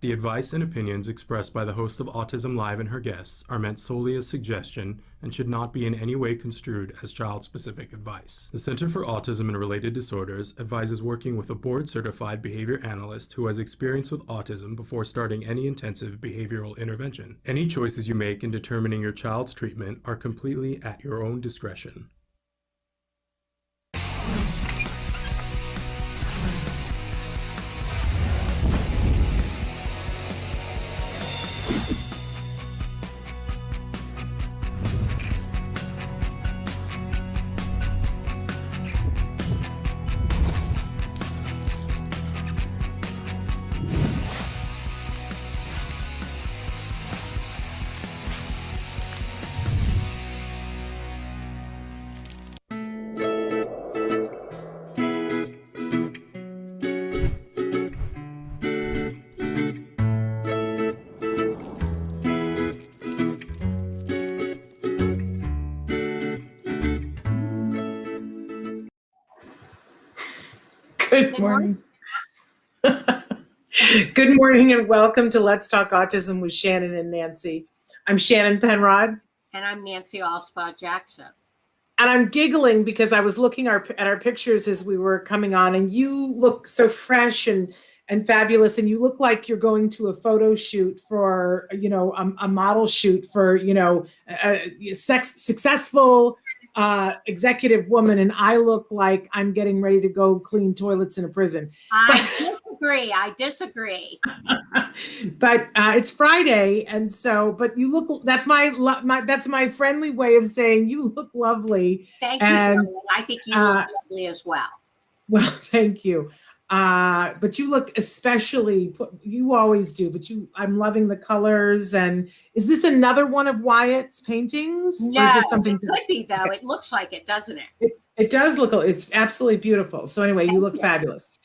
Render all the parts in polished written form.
The advice and opinions expressed by the host of Autism Live and her guests are meant solely as suggestion and should not be in any way construed as child-specific advice. The Center for Autism and Related Disorders advises working with a board-certified behavior analyst who has experience with autism before starting any intensive behavioral intervention. Any choices you make in determining your child's treatment are completely at your own discretion. Good morning. Good morning and welcome to Let's Talk Autism with Shannon and Nancy. I'm Shannon Penrod. And I'm Nancy Alspaugh-Jackson. And I'm giggling because I was looking at our pictures as we were coming on, and you look so fresh and fabulous, and you look like you're going to a photo shoot for, a model shoot for, a successful executive woman, and I look like I'm getting ready to go clean toilets in a prison. I disagree. But it's Friday, and so, but you look, that's my friendly way of saying you look lovely. Thank you. And I think you look lovely as well. Well, thank you. But you look especially, you always do, but I'm loving the colors. And is this another one of Wyatt's paintings? No, or is this something it could be though. It looks like it, doesn't it? It does look, it's absolutely beautiful. So anyway, you look fabulous.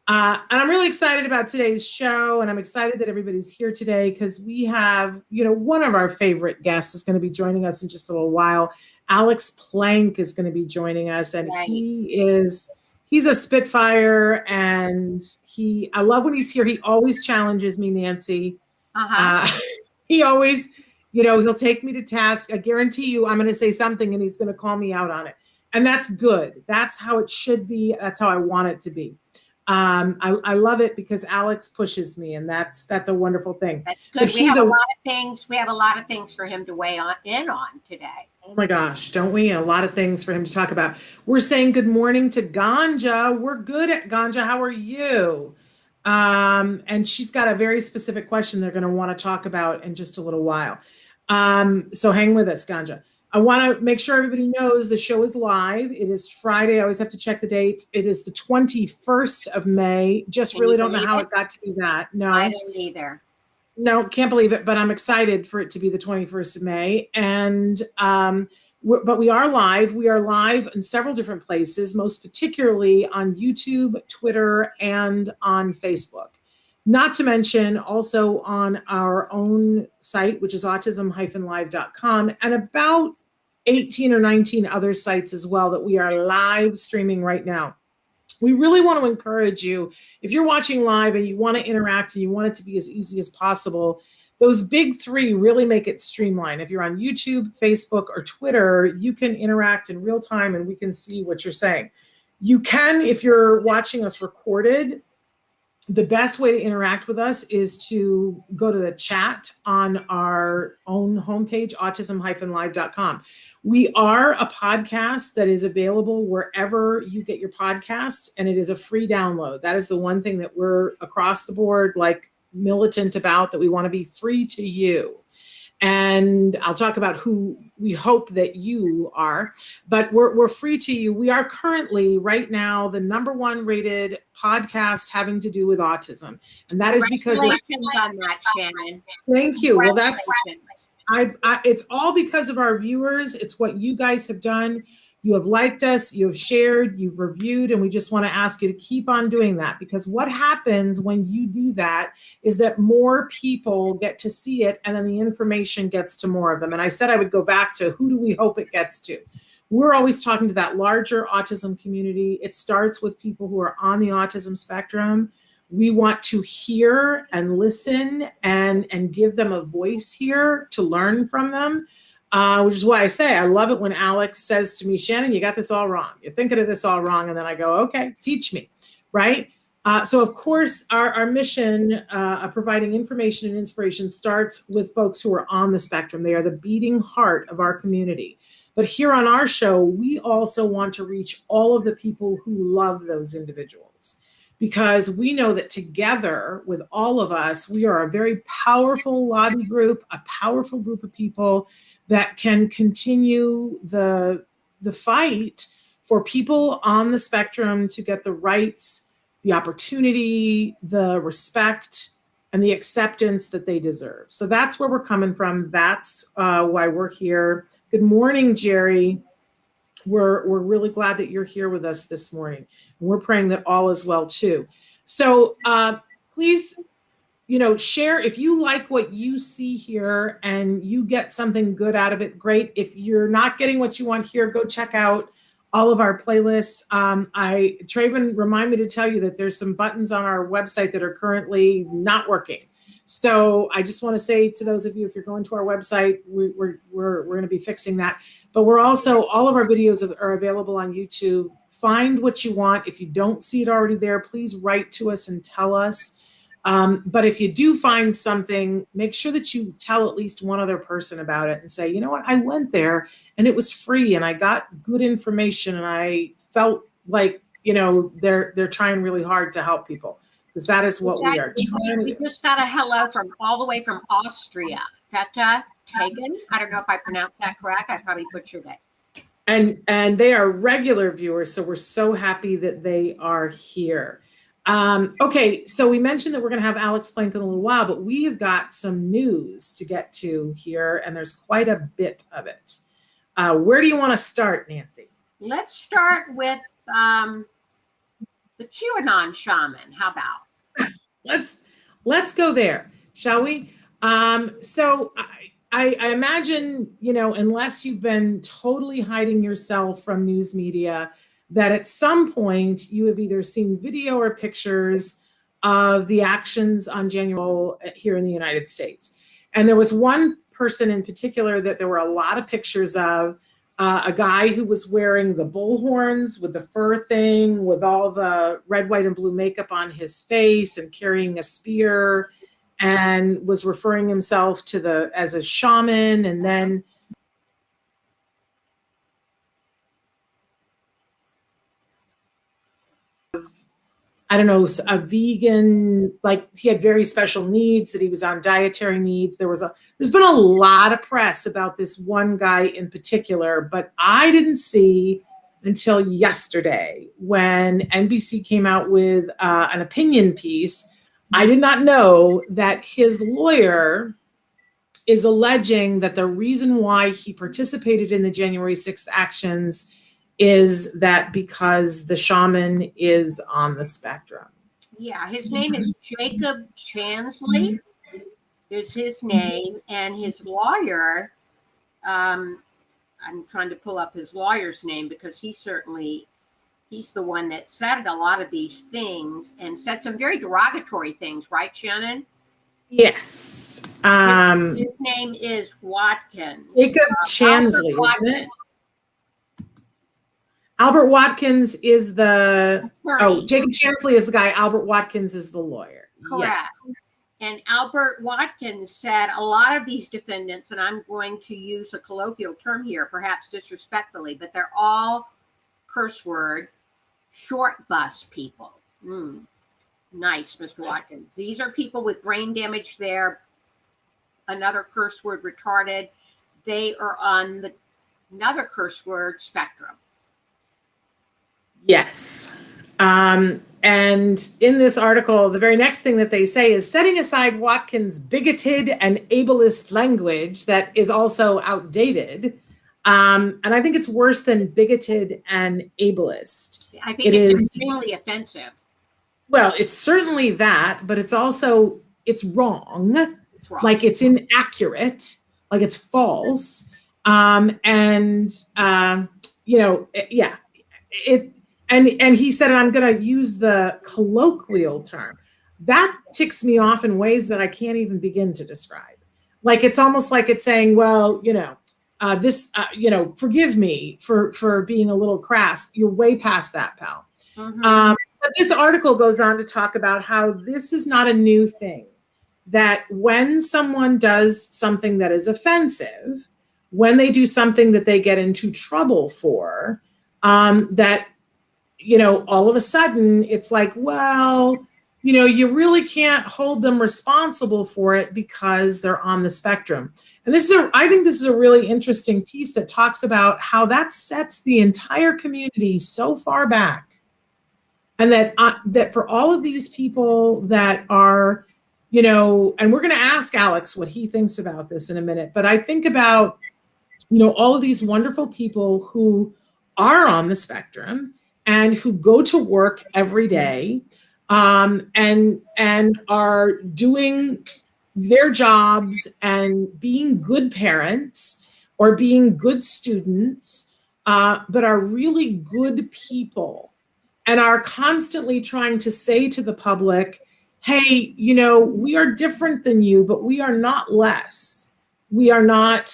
And I'm really excited about today's show, and I'm excited that everybody's here today because we have, one of our favorite guests is going to be joining us in just a little while. Alex Plank is going to be joining us, and right. He's a spitfire, and I love when he's here. He always challenges me, Nancy. He always, he'll take me to task. I guarantee you I'm going to say something and he's going to call me out on it. And that's good. That's how it should be. That's how I want it to be. I love it because Alex pushes me, and that's a wonderful thing. That's good. We have a lot of things for him to weigh in on today. Oh my gosh, don't we? A lot of things for him to talk about. We're saying good morning to Ganja. We're good at Ganja. How are you? And she's got a very specific question they're going to want to talk about in just a little while. So hang with us, Ganja. I want to make sure everybody knows the show is live. It is Friday. I always have to check the date. It is the 21st of May. Just really don't know how it got to be that. No, I don't either. No, can't believe it, but I'm excited for it to be the 21st of May. And, but we are live. We are live in several different places, most particularly on YouTube, Twitter, and on Facebook. Not to mention also on our own site, which is autism-live.com, and about 18 or 19 other sites as well that we are live streaming right now. We really want to encourage you, if you're watching live and you want to interact and you want it to be as easy as possible, those big three really make it streamlined. If you're on YouTube, Facebook, or Twitter, you can interact in real time and we can see what you're saying. You can, if you're watching us recorded, the best way to interact with us is to go to the chat on our own homepage, autism-live.com. We are a podcast that is available wherever you get your podcasts, and it is a free download. That is the one thing that we're across the board, like militant about, that we want to be free to you. And I'll talk about who we hope that you are, but we're free to you. We are currently right now the #1 rated podcast having to do with autism. And that is because on that, Shannon. Thank you. Well, it's all because of our viewers. It's what you guys have done. You have liked us, you have shared, you've reviewed, and we just want to ask you to keep on doing that, because what happens when you do that is that more people get to see it, and then the information gets to more of them. And I said I would go back to who do we hope it gets to? We're always talking to that larger autism community. It starts with people who are on the autism spectrum. We want to hear and listen and give them a voice here to learn from them, which is why I say I love it when Alex says to me, Shannon, you got this all wrong. You're thinking of this all wrong. And then I go, okay, teach me, right? So of course, our mission of providing information and inspiration starts with folks who are on the spectrum. They are the beating heart of our community. But here on our show, we also want to reach all of the people who love those individuals, because we know that together with all of us, we are a very powerful lobby group, a powerful group of people that can continue the fight for people on the spectrum to get the rights, the opportunity, the respect, and the acceptance that they deserve. So that's where we're coming from. That's why we're here. Good morning, Jerry. We're really glad that you're here with us this morning. And we're praying that all is well too. So please, share if you like what you see here and you get something good out of it, great. If you're not getting what you want here, go check out all of our playlists. Traven, remind me to tell you that there's some buttons on our website that are currently not working. So I just want to say to those of you, if you're going to our website, we're going to be fixing that. But we're also, all of our videos are available on YouTube. Find what you want. If you don't see it already there, please write to us and tell us. But if you do find something, make sure that you tell at least one other person about it and say, you know what, I went there and it was free and I got good information and I felt like, they're trying really hard to help people, because that is what we are trying to do. We just got a hello from all the way from Austria. Feta Tagan. I don't know if I pronounced that correct. I probably butchered it. And they are regular viewers, so we're so happy that they are here. Okay, so we mentioned that we're going to have Alex Plank in a little while, but we have got some news to get to here, and there's quite a bit of it. Where do you want to start, Nancy? Let's start with the QAnon shaman. How about? Let's go there, shall we? So I imagine, unless you've been totally hiding yourself from news media, that at some point you have either seen video or pictures of the actions on January here in the United States. And there was one person in particular that there were a lot of pictures of, a guy who was wearing the bull horns with the fur thing, with all the red, white, and blue makeup on his face and carrying a spear, and was referring himself to as a shaman. And then I don't know, a vegan, like he had very special needs, that he was on dietary needs. There's been a lot of press about this one guy in particular, but I didn't see until yesterday when NBC came out with an opinion piece. I did not know that his lawyer is alleging that the reason why he participated in the January 6th actions is that because the shaman is on the spectrum. Yeah, his name is Jacob Chansley, is his name, and his lawyer, I'm trying to pull up his lawyer's name because he's the one that said a lot of these things and said some very derogatory things, right, Shannon? Yes. His name is Watkins. Jacob Chansley, isn't it? Albert Watkins is the, Jacob Chansley is the guy. Albert Watkins is the lawyer. Correct. Yes. And Albert Watkins said a lot of these defendants, and I'm going to use a colloquial term here, perhaps disrespectfully, but they're all curse word short bus people. Nice, Mr. Watkins. These are people with brain damage there. Another curse word, retarded. They are on another curse word spectrum. Yes. And in this article, the very next thing that they say is, setting aside Watkins' bigoted and ableist language that is also outdated. And I think it's worse than bigoted and ableist. I think it's extremely offensive. Well, it's certainly that, but it's also, it's wrong. It's wrong. Like it's inaccurate, like it's false. And he said, I'm going to use the colloquial term. that ticks me off in ways that I can't even begin to describe. Like, it's almost like it's saying, well, forgive me for being a little crass. You're way past that, pal. Mm-hmm. But this article goes on to talk about how this is not a new thing, that when someone does something that is offensive, when they do something that they get into trouble for, that, all of a sudden it's like, well, you really can't hold them responsible for it because they're on the spectrum. And I think this is a really interesting piece that talks about how that sets the entire community so far back. And that for all of these people that are, and we're going to ask Alex what he thinks about this in a minute, but I think about, all of these wonderful people who are on the spectrum and who go to work every day, and are doing their jobs and being good parents or being good students, but are really good people and are constantly trying to say to the public, hey, we are different than you, but we are not less. We are not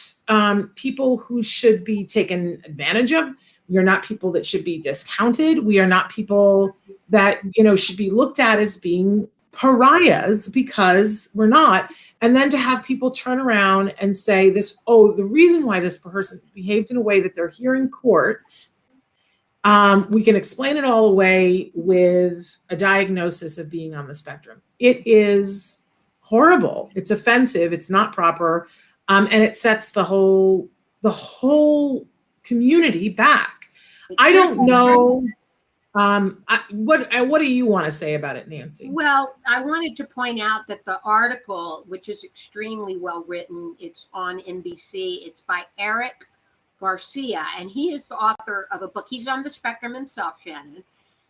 people who should be taken advantage of. We are not people that should be discounted. We are not people that, should be looked at as being pariahs, because we're not. And then to have people turn around and say this, the reason why this person behaved in a way that they're here in court, we can explain it all away with a diagnosis of being on the spectrum. It is horrible. It's offensive. It's not proper. And it sets the whole community back. I don't know. What do you want to say about it, Nancy? Well, I wanted to point out that the article, which is extremely well written, it's on NBC. It's by Eric Garcia, and he is the author of a book. He's on the spectrum himself, Shannon,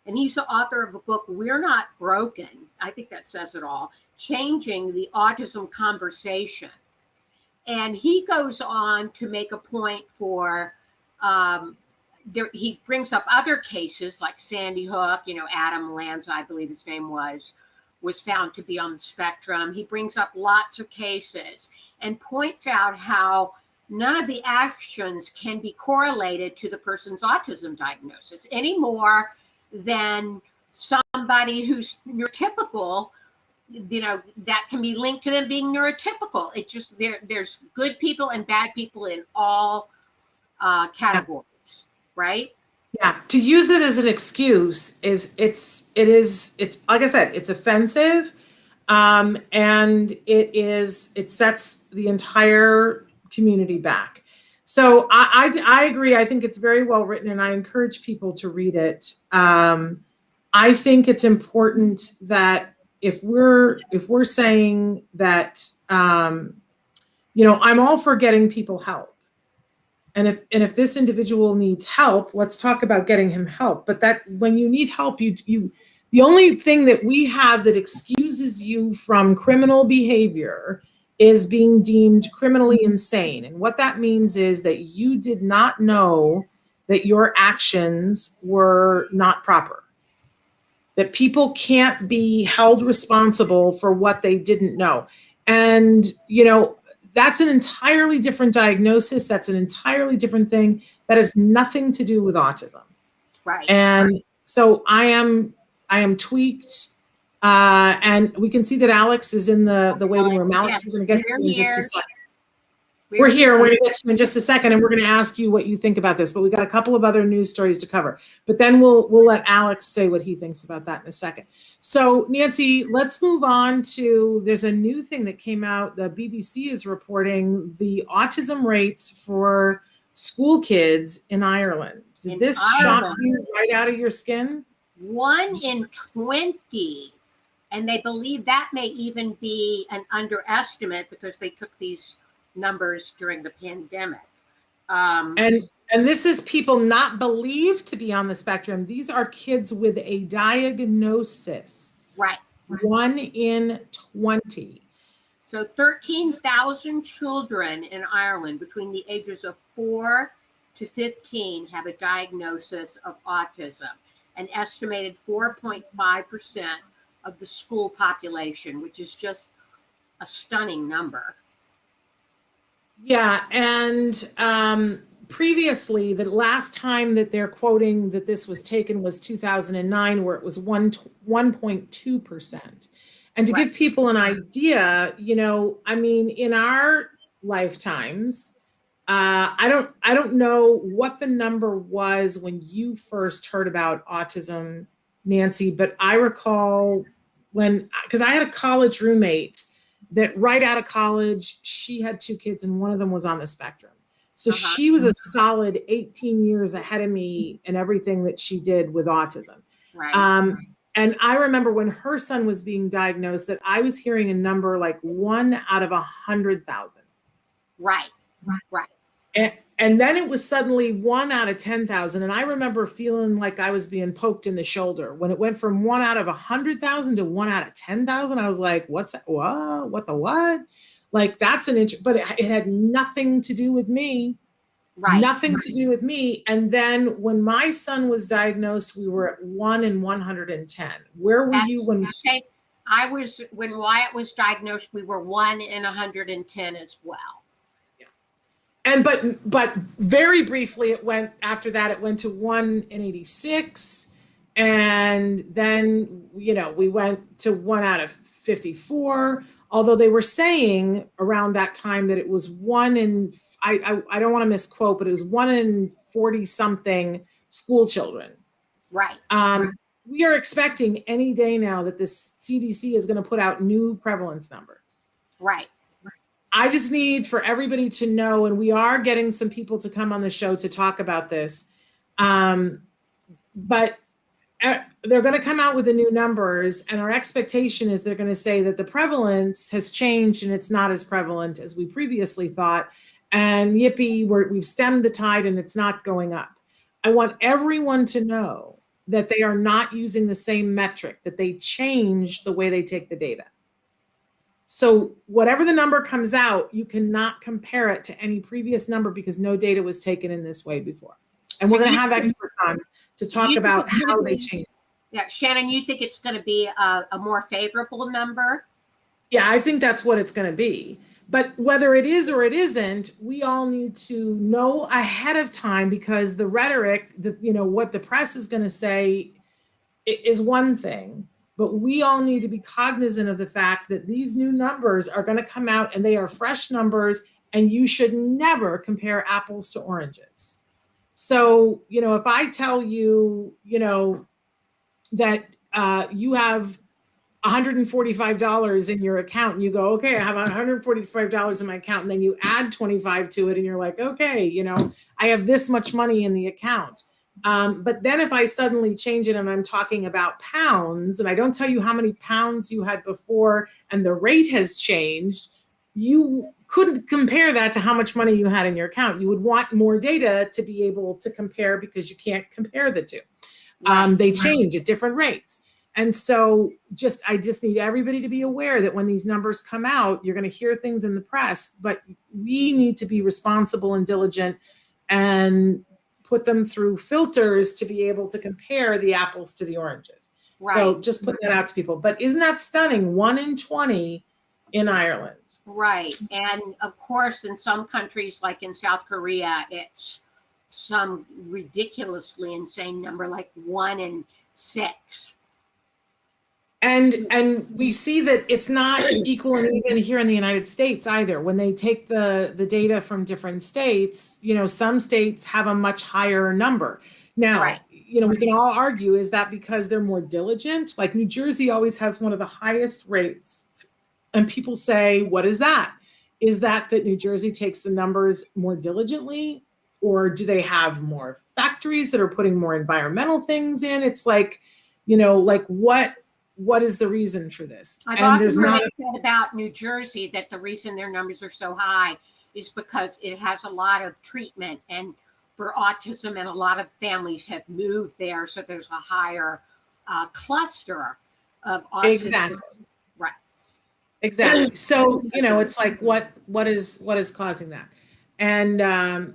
and he's the author of a book, We're Not Broken. I think that says it all. Changing the Autism Conversation. And he goes on to make a point for, he brings up other cases like Sandy Hook, Adam Lanza, I believe his name was found to be on the spectrum. He brings up lots of cases and points out how none of the actions can be correlated to the person's autism diagnosis any more than somebody who's neurotypical, that can be linked to them being neurotypical. It just, there's good people and bad people in all categories, right? Yeah, to use it as an excuse it's like I said, it's offensive, and it sets the entire community back. So I agree. I think it's very well written, and I encourage people to read it. I think it's important that if we're saying that, I'm all for getting people help. And if this individual needs help, let's talk about getting him help. But that when you need help, the only thing that we have that excuses you from criminal behavior is being deemed criminally insane. And what that means is that you did not know that your actions were not proper. That people can't be held responsible for what they didn't know. And, that's an entirely different diagnosis. That's an entirely different thing. That has nothing to do with autism. Right. And so I am tweaked. And we can see that Alex is in the waiting room. Alex, yes, we're going to get to you in just a second. We're here. We're going to get to you in just a second, and we're going to ask you what you think about this. But we got a couple of other news stories to cover. But then we'll let Alex say what he thinks about that in a second. So, Nancy, let's move on to, there's a new thing that came out. The BBC is reporting the autism rates for school kids in Ireland. Did this shock you right out of your skin? 1 in 20. And they believe that may even be an underestimate because they took these numbers during the pandemic. And this is people not believed to be on the spectrum. These are kids with a diagnosis. Right. 1 in 20. So 13,000 children in Ireland between the ages of 4 to 15 have a diagnosis of autism. An estimated 4.5% of the school population, which is just a stunning number. Yeah, and previously, the last time that they're quoting that this was taken was 2009, where it was 1.2%. And to give people an idea, I mean, in our lifetimes, I don't know what the number was when you first heard about autism, Nancy, but I recall because I had a college roommate that right out of college, she had 2 kids and one of them was on the spectrum. So she was a solid 18 years ahead of me in everything that she did with autism. Right. And I remember when her son was being diagnosed that I was hearing a number like 1 out of 100,000. Right. And then it was suddenly 1 out of 10,000. And I remember feeling like I was being poked in the shoulder. When it went from 1 out of 100,000 to 1 out of 10,000, I was like, what's that? Whoa, what the what? Like, that's but it had nothing to do with me. Right. Nothing to do with me. And then when my son was diagnosed, we were at 1 in 110. Where were you when? When Wyatt was diagnosed, we were 1 in 110 as well. And but very briefly, it went to 1 in 86, and then we went to 1 out of 54. Although they were saying around that time that it was 1 in I don't want to misquote, but it was 1 in 40 something school children. Right. We are expecting any day now that the CDC is going to put out new prevalence numbers. Right. I just need for everybody to know, and we are getting some people to come on the show to talk about this, but they're going to come out with the new numbers, and our expectation is they're going to say that the prevalence has changed and it's not as prevalent as we previously thought, and yippee, we've stemmed the tide and it's not going up. I want everyone to know that they are not using the same metric, that they changed the way they take the data. So whatever the number comes out, you cannot compare it to any previous number because no data was taken in this way before. And we're going to have experts on to talk about how they change. Yeah, Shannon, you think it's going to be a more favorable number? Yeah, I think that's what it's going to be. But whether it is or it isn't, we all need to know ahead of time, because the rhetoric, what the press is going to say is one thing. But we all need to be cognizant of the fact that these new numbers are going to come out and they are fresh numbers, and you should never compare apples to oranges. So, if I tell you, that you have $145 in your account and you go, okay, I have $145 in my account. And then you add 25 to it and you're like, okay, I have this much money in the account. But then if I suddenly change it and I'm talking about pounds, and I don't tell you how many pounds you had before and the rate has changed, you couldn't compare that to how much money you had in your account. You would want more data to be able to compare, because you can't compare the two. They change at different rates. And so I just need everybody to be aware that when these numbers come out, you're going to hear things in the press, but we need to be responsible and diligent and put them through filters to be able to compare the apples to the oranges. Right. So just put that out to people. But isn't that stunning? 1 in 20 in Ireland. Right. And of course, in some countries, like in South Korea, it's some ridiculously insane number, like 1 in 6. And we see that it's not equal and even here in the United States either. When they take the data from different states, some states have a much higher number. Now, right. We can all argue, is that because they're more diligent? Like New Jersey always has one of the highest rates. And people say, what is that? Is that New Jersey takes the numbers more diligently? Or do they have more factories that are putting more environmental things in? It's like, what is the reason for this? I've often said about New Jersey that the reason their numbers are so high is because it has a lot of treatment and for autism, and a lot of families have moved there. So there's a higher cluster of autism. Exactly. Right. Exactly. So, it's like, what is causing that? And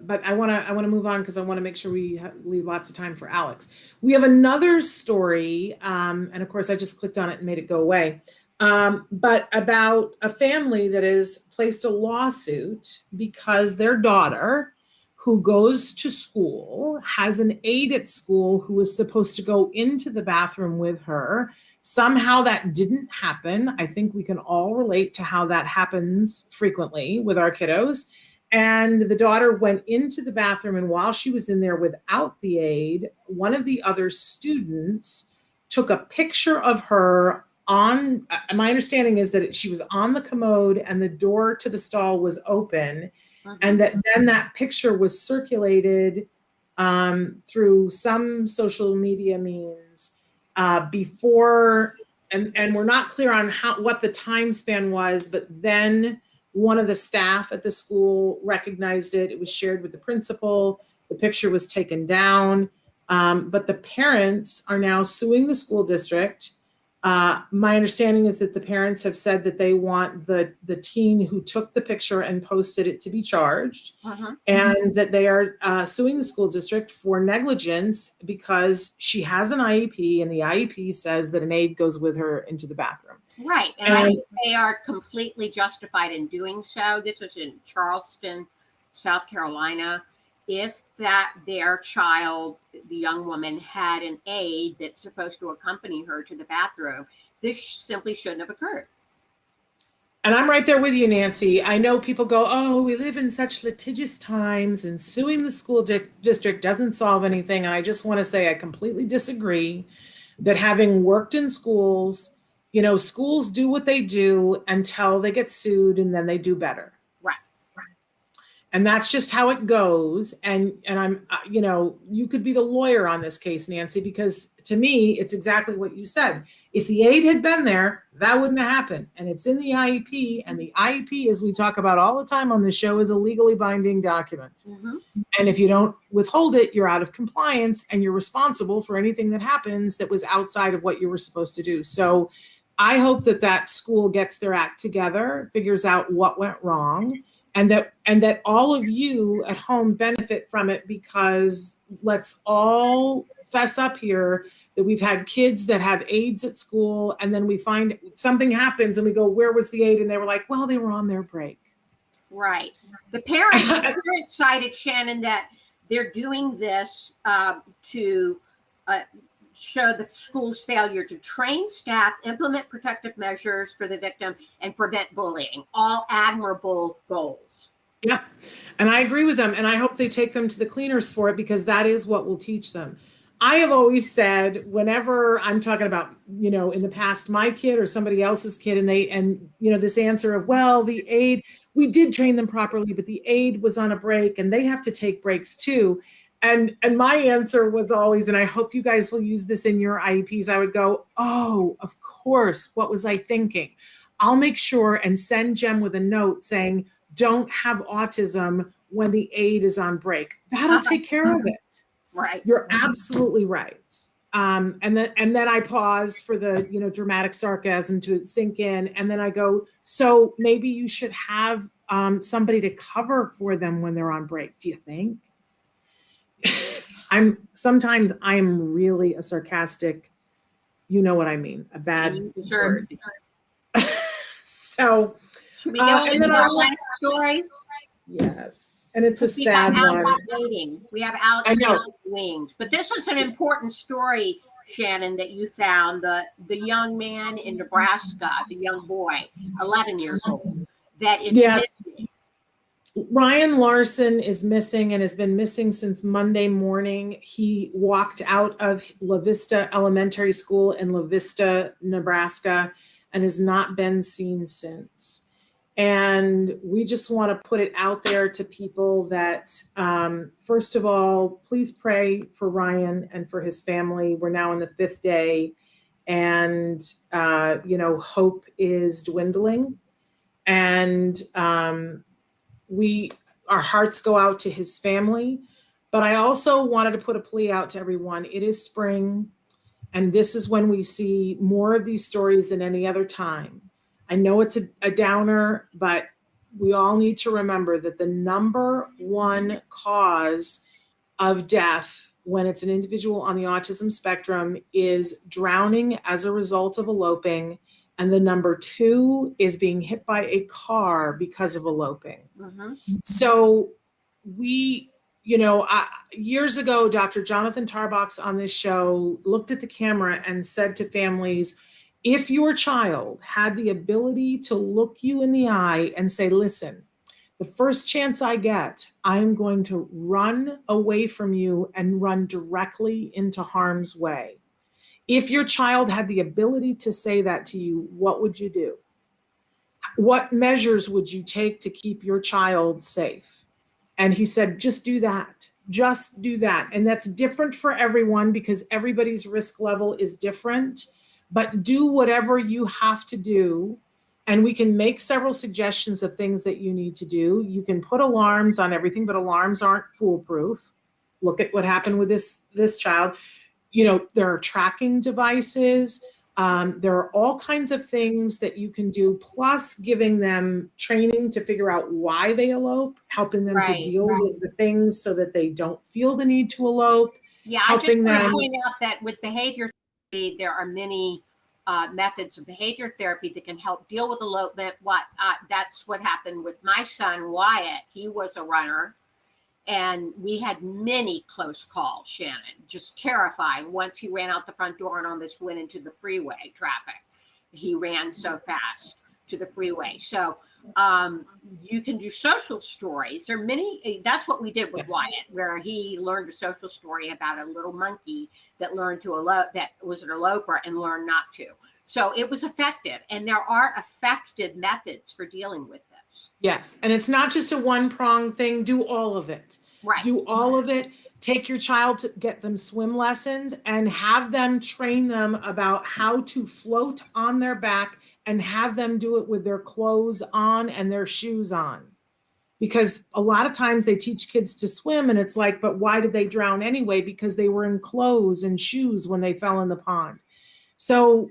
but I want to move on because I want to make sure we leave lots of time for Alex. We have another story, and of course I just clicked on it and made it go away. But about a family that has placed a lawsuit because their daughter, who goes to school, has an aide at school who is supposed to go into the bathroom with her. Somehow that didn't happen. I think we can all relate to how that happens frequently with our kiddos. And the daughter went into the bathroom, and while she was in there without the aide, one of the other students took a picture of her on, my understanding is that she was on the commode and the door to the stall was open, and that then that picture was circulated through some social media means before, and we're not clear on what the time span was, but then one of the staff at the school recognized it. It was shared with the principal. The picture was taken down, but the parents are now suing the school district. My understanding is that the parents have said that they want the teen who took the picture and posted it to be charged, and that they are suing the school district for negligence because she has an IEP, and the IEP says that an aide goes with her into the bathroom. Right. And I think they are completely justified in doing so. This is in Charleston, South Carolina. If their child, the young woman, had an aide that's supposed to accompany her to the bathroom, this simply shouldn't have occurred. And I'm right there with you, Nancy. I know people go, oh, we live in such litigious times and suing the school district doesn't solve anything. And I just want to say I completely disagree that, having worked in schools, schools do what they do until they get sued, and then they do better. And that's just how it goes. And I'm, you could be the lawyer on this case, Nancy, because to me, it's exactly what you said. If the aide had been there, that wouldn't have happened. And it's in the IEP. And the IEP, as we talk about all the time on the show, is a legally binding document. And if you don't withhold it, you're out of compliance and you're responsible for anything that happens that was outside of what you were supposed to do. So I hope that school gets their act together, figures out what went wrong, and that all of you at home benefit from it, because let's all fess up here that we've had kids that have aides at school, and then we find something happens and we go, where was the aide? And they were like, well, they were on their break. Right. The parents cited, Shannon, that they're doing this to show the school's failure to train staff, implement protective measures for the victim, and prevent bullying. All admirable goals. Yeah. And I agree with them. And I hope they take them to the cleaners for it, because that is what will teach them. I have always said, whenever I'm talking about, in the past, my kid or somebody else's kid, and this answer of, well, the aide, we did train them properly, but the aide was on a break and they have to take breaks too. And my answer was always, and I hope you guys will use this in your IEPs, I would go, oh, of course, what was I thinking? I'll make sure and send Jem with a note saying, don't have autism when the aide is on break. That'll take care of it. Right. You're absolutely right. And then I pause for the, dramatic sarcasm to sink in. And then I go, so maybe you should have somebody to cover for them when they're on break. Do you think? Sometimes I'm really a sarcastic, you know what I mean, a bad word. So should we go into our last story? Yes, and it's a sad one. We have Alex wings, but this is an important story, Shannon, that you found. The young man in Nebraska, the young boy, 11 years old, that is missing. Ryan Larson is missing and has been missing since Monday morning. He walked out of La Vista Elementary School in La Vista, Nebraska, and has not been seen since. And we just want to put it out there to people that, first of all, please pray for Ryan and for his family. We're now in the 5th day, and, hope is dwindling. And our hearts go out to his family. But I also wanted to put a plea out to everyone. It is spring, and this is when we see more of these stories than any other time. I know it's a downer, but we all need to remember that the number one cause of death when it's an individual on the autism spectrum is drowning as a result of eloping. And the number two is being hit by a car because of eloping. Mm-hmm. So we, years ago, Dr. Jonathan Tarbox on this show looked at the camera and said to families, if your child had the ability to look you in the eye and say, listen, the first chance I get, I'm going to run away from you and run directly into harm's way. If your child had the ability to say that to you, what would you do? What measures would you take to keep your child safe? And he said, just do that. Just do that. And that's different for everyone because everybody's risk level is different. But do whatever you have to do. And we can make several suggestions of things that you need to do. You can put alarms on everything, but alarms aren't foolproof. Look at what happened with this child. There are tracking devices. There are all kinds of things that you can do, plus giving them training to figure out why they elope, helping them to deal with the things so that they don't feel the need to elope. Yeah, I just want to point out that with behavior therapy, there are many methods of behavior therapy that can help deal with elopement. That's what happened with my son, Wyatt. He was a runner. And we had many close calls, Shannon, just terrifying. Once he ran out the front door and almost went into the freeway traffic. He ran so fast to the freeway. So you can do social stories. There are many, that's what we did with Wyatt, where he learned a social story about a little monkey that learned to elope, that was an eloper and learned not to. So it was effective. And there are effective methods for dealing with this. Yes. And it's not just a one-pronged thing. Do all of it. Right. Do all of it. Take your child to get them swim lessons and have them train them about how to float on their back and have them do it with their clothes on and their shoes on. Because a lot of times they teach kids to swim and it's like, but why did they drown anyway? Because they were in clothes and shoes when they fell in the pond. So,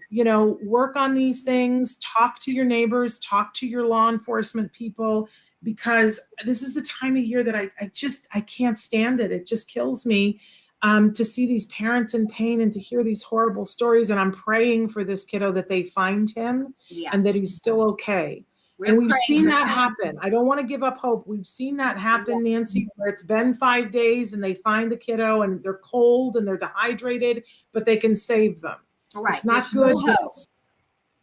work on these things, talk to your neighbors, talk to your law enforcement people, because this is the time of year that I can't stand it. It just kills me to see these parents in pain and to hear these horrible stories. And I'm praying for this kiddo that they find him and that he's still okay. And we've seen that happen. I don't want to give up hope. We've seen that happen, Nancy, where it's been 5 days and they find the kiddo and they're cold and they're dehydrated, but they can save them. Right. It's not good.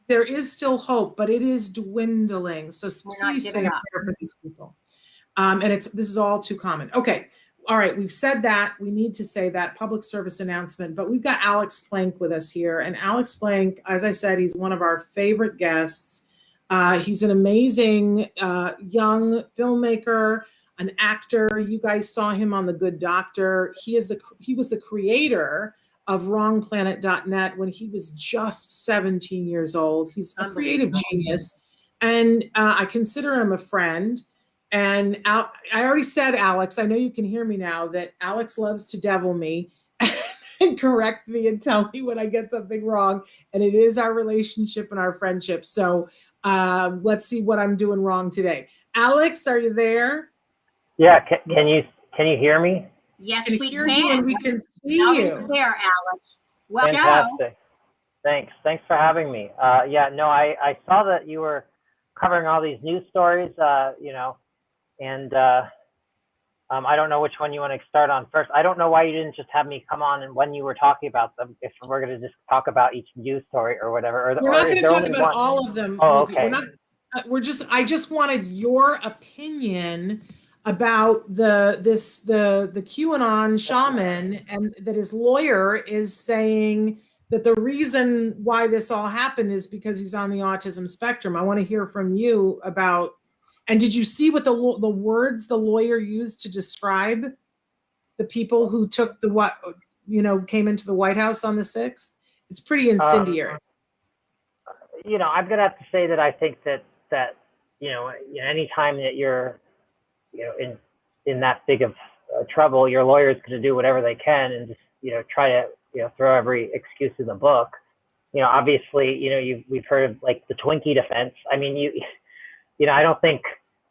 There is still hope, but it is dwindling. So please say a prayer for these people. And this is all too common. Okay. All right. We've said that. We need to say that public service announcement, but we've got Alex Plank with us here. And Alex Plank, as I said, he's one of our favorite guests. He's an amazing young filmmaker, an actor. You guys saw him on The Good Doctor. He was the creator of wrongplanet.net when he was just 17 years old. He's a creative genius, and I consider him a friend. And I already said, Alex, I know you can hear me now, that Alex loves to devil me and correct me and tell me when I get something wrong. And it is our relationship and our friendship. So let's see what I'm doing wrong today. Alex, are you there? Yeah, can you hear me? Yes, we can. And we can see you. There, Alex. Well, fantastic. Thanks for having me. I saw that you were covering all these news stories, and I don't know which one you want to start on first. I don't know why you didn't just have me come on and when you were talking about them, if we're going to just talk about each news story or whatever. We're not going to talk about all of them. Oh, okay. I just wanted your opinion about the QAnon shaman, and that his lawyer is saying that the reason why this all happened is because he's on the autism spectrum. I want to hear from you about, and did you see what the words the lawyer used to describe the people who took came into the White House on the 6th? It's pretty incendiary. I'm going to have to say that I think that anytime that you're in that big of trouble, your lawyer is going to do whatever they can and just try to throw every excuse in the book. Obviously we've heard of like the Twinkie defense. I mean, I don't think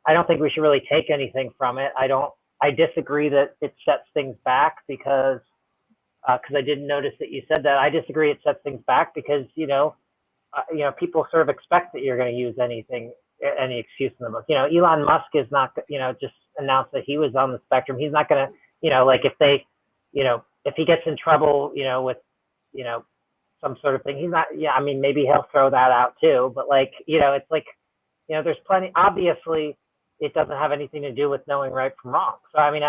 I don't think we should really take anything from it. I disagree that it sets things back because I didn't notice that you said that. I disagree it sets things back because, people sort of expect that you're going to use any excuse in the book. Elon Musk is not, just announced that he was on the spectrum. He's not going to, like if they, if he gets in trouble, with, some sort of thing, he's not, I mean, maybe he'll throw that out too, but like, it's like, there's plenty, obviously it doesn't have anything to do with knowing right from wrong. So, I mean,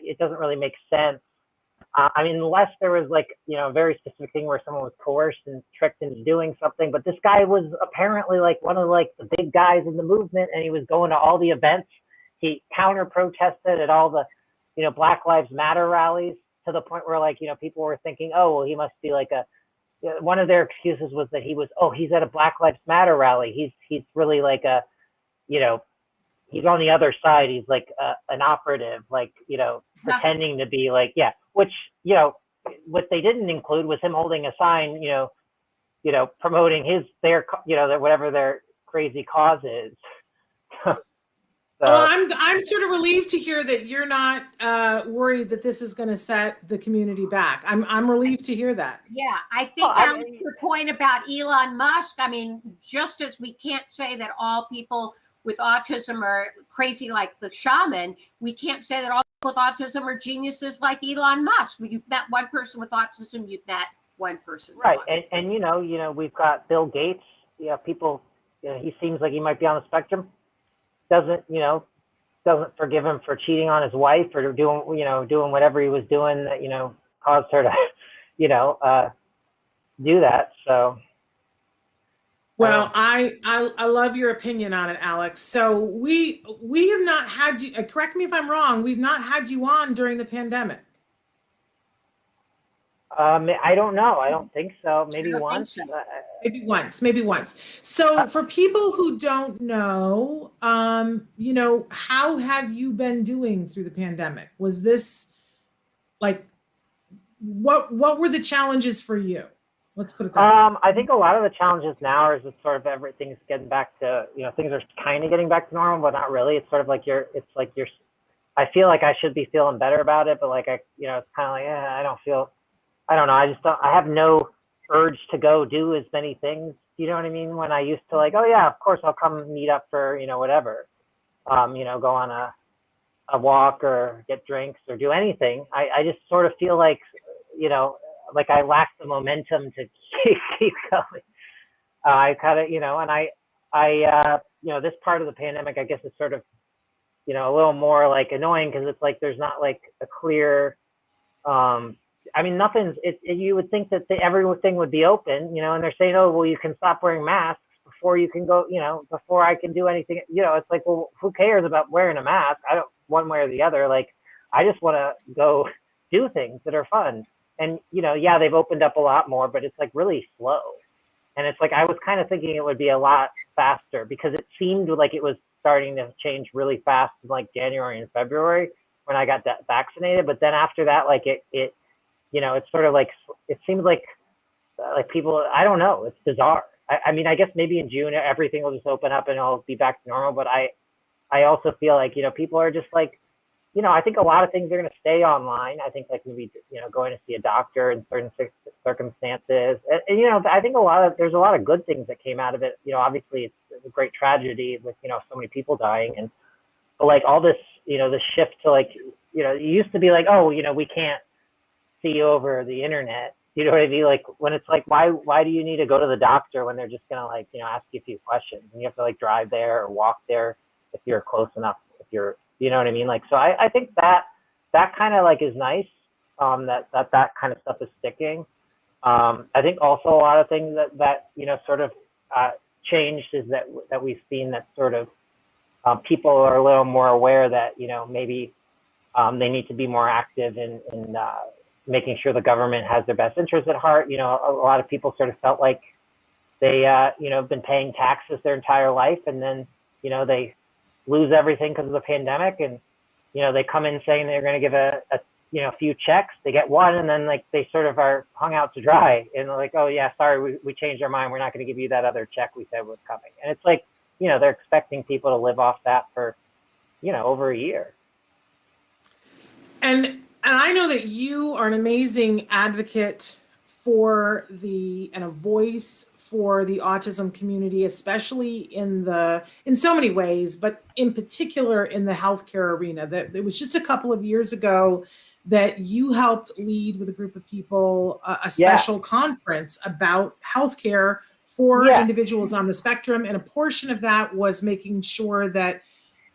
it doesn't really make sense. I mean, unless there was like, a very specific thing where someone was coerced and tricked into doing something, but this guy was apparently like one of like the big guys in the movement, and he was going to all the events. He counter protested at all the, Black Lives Matter rallies, to the point where like, people were thinking, oh, well, he must be like one of their excuses was that he's at a Black Lives Matter rally. He's really like he's on the other side. He's like an operative, like, pretending to be like, which, what they didn't include was him holding a sign, promoting their whatever their crazy cause is. Well, I'm sort of relieved to hear that you're not worried that this is going to set the community back. I'm relieved to hear that. Yeah, I think that was your point about Elon Musk. I mean, just as we can't say that all people with autism are crazy like the shaman, we can't say that all people with autism are geniuses like Elon Musk. When you've met one person with autism, you've met one person. Right, and we've got Bill Gates. People, he seems like he might be on the spectrum. Doesn't forgive him for cheating on his wife or doing whatever he was doing that, caused her to, do that. So. Well, I love your opinion on it, Alex. So we have not had you, correct me if I'm wrong, we've not had you on during the pandemic. I don't know. I don't think so. Maybe once. Maybe once. So for people who don't know, how have you been doing through the pandemic? Was this like, what were the challenges for you? Let's put it that way. I think a lot of the challenges now is it's sort of everything's getting back to, things are kind of getting back to normal, but not really. It's sort of like I feel like I should be feeling better about it, but like it's kind of like, I don't know. I have no urge to go do as many things. You know what I mean? When I used to like, oh yeah, of course I'll come meet up for, whatever, go on a walk or get drinks or do anything. I just sort of feel like, like I lack the momentum to keep going. I kind of, and I this part of the pandemic, I guess is sort of, a little more like annoying because it's like, there's not like a clear, I mean, you would think that everything would be open, and they're saying, oh, well, you can stop wearing masks before you can go, before I can do anything, it's like, well, who cares about wearing a mask? I don't, one way or the other, like, I just want to go do things that are fun. And, they've opened up a lot more, but it's like really slow. And it's like, I was kind of thinking it would be a lot faster because it seemed like it was starting to change really fast in like January and February when I got vaccinated. But then after that, like it's sort of like, it seems like people, I don't know, it's bizarre. I mean, I guess maybe in June, everything will just open up and it'll be back to normal. But I also feel like, people are just like, I think a lot of things are going to stay online. I think like maybe, going to see a doctor in certain circumstances. And I think there's a lot of good things that came out of it. Obviously it's a great tragedy with, so many people dying. But like all this, the shift to like, it used to be like, oh, we can't see you over the internet. You know what I mean? Like when it's like, why do you need to go to the doctor when they're just going to like, ask you a few questions and you have to like drive there or walk there if you're close enough, if you're, you know what I mean? Like, so I think that kind of like is nice, that kind of stuff is sticking. I think also a lot of things that sort of changed is that we've seen that sort of people are a little more aware that, maybe they need to be more active in making sure the government has their best interests at heart. A lot of people sort of felt like they, have been paying taxes their entire life and then, they lose everything because of the pandemic and, they come in saying they're going to give a few checks, they get one and then like they sort of are hung out to dry and they're like, oh yeah, sorry, we changed our mind. We're not going to give you that other check we said was coming. And it's like, they're expecting people to live off that for, over a year. And I know that you are an amazing advocate for and a voice for the autism community, especially in so many ways, but in particular in the healthcare arena. That it was just a couple of years ago that you helped lead with a group of people a special conference about healthcare for individuals on the spectrum, and a portion of that was making sure that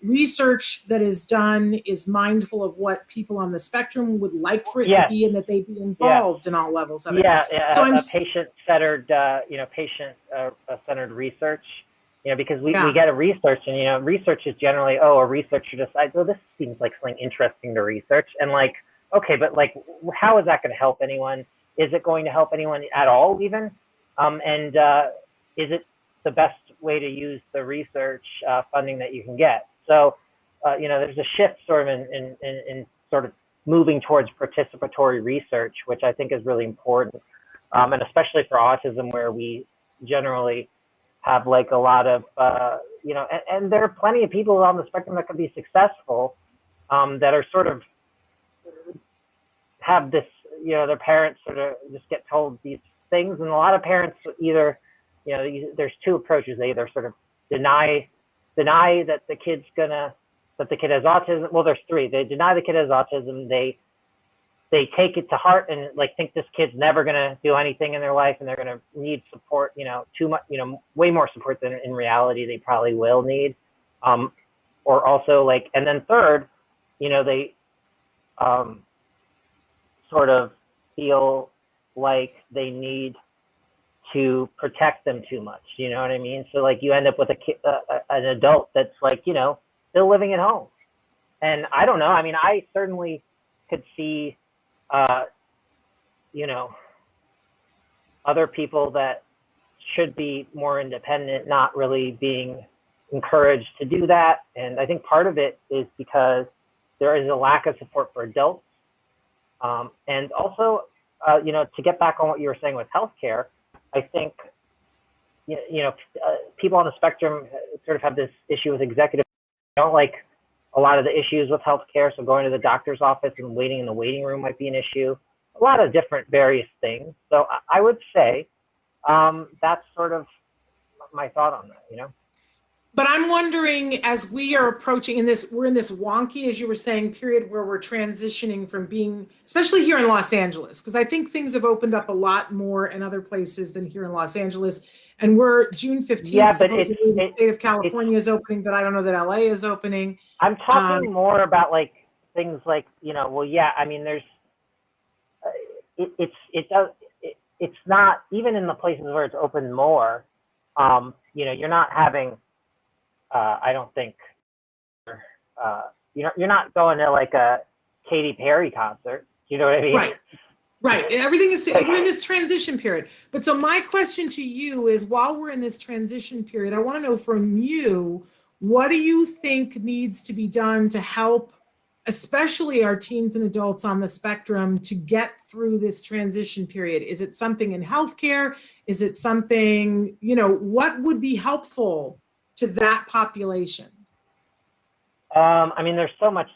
research that is done is mindful of what people on the spectrum would like for it to be, and that they be involved in all levels of it. So a patient-centered, patient-centered research, because we get a research, and research is generally, a researcher decides, this seems like something interesting to research, and okay, but how is that going to help anyone? Is it going to help anyone at all, even? And is it the best way to use the research funding that you can get? So, there's a shift sort of in sort of moving towards participatory research, which I think is really important, and especially for autism, where we generally have a lot of, and there are plenty of people on the spectrum that can be successful, that are sort of have this, their parents sort of just get told these things, and a lot of parents either, there's two approaches. They either sort of deny that the kid has autism. Well, there's three. They deny the kid has autism. They take it to heart and think this kid's never gonna do anything in their life, and they're gonna need support, too much, way more support than in reality they probably will need. Or also and then third, they sort of feel like they need to protect them too much, you know what I mean? So you end up with an adult that's still living at home. And I don't know, I mean, I certainly could see, other people that should be more independent not really being encouraged to do that. And I think part of it is because there is a lack of support for adults. And also, to get back on what you were saying with healthcare, I think, people on the spectrum sort of have this issue with executive. They don't like a lot of the issues with healthcare. So going to the doctor's office and waiting in the waiting room might be an issue. A lot of different various things. So I would say that's sort of my thought on that, But I'm wondering, as we are approaching we're in this wonky, as you were saying, period where we're transitioning from being, especially here in Los Angeles, because I think things have opened up a lot more in other places than here in Los Angeles. And we're June 15th, supposedly the state of California is opening, but I don't know that LA is opening. I'm talking more about things I mean, there's, it's not, even in the places where it's open more, you're not having, I don't think, you're not going to a Katy Perry concert. You know what I mean? Right. Everything is, we're in this transition period. But so my question to you is, while we're in this transition period, I want to know from you, what do you think needs to be done to help, especially our teens and adults on the spectrum, to get through this transition period? Is it something in healthcare? Is it something, what would be helpful to that population? I mean, there's so much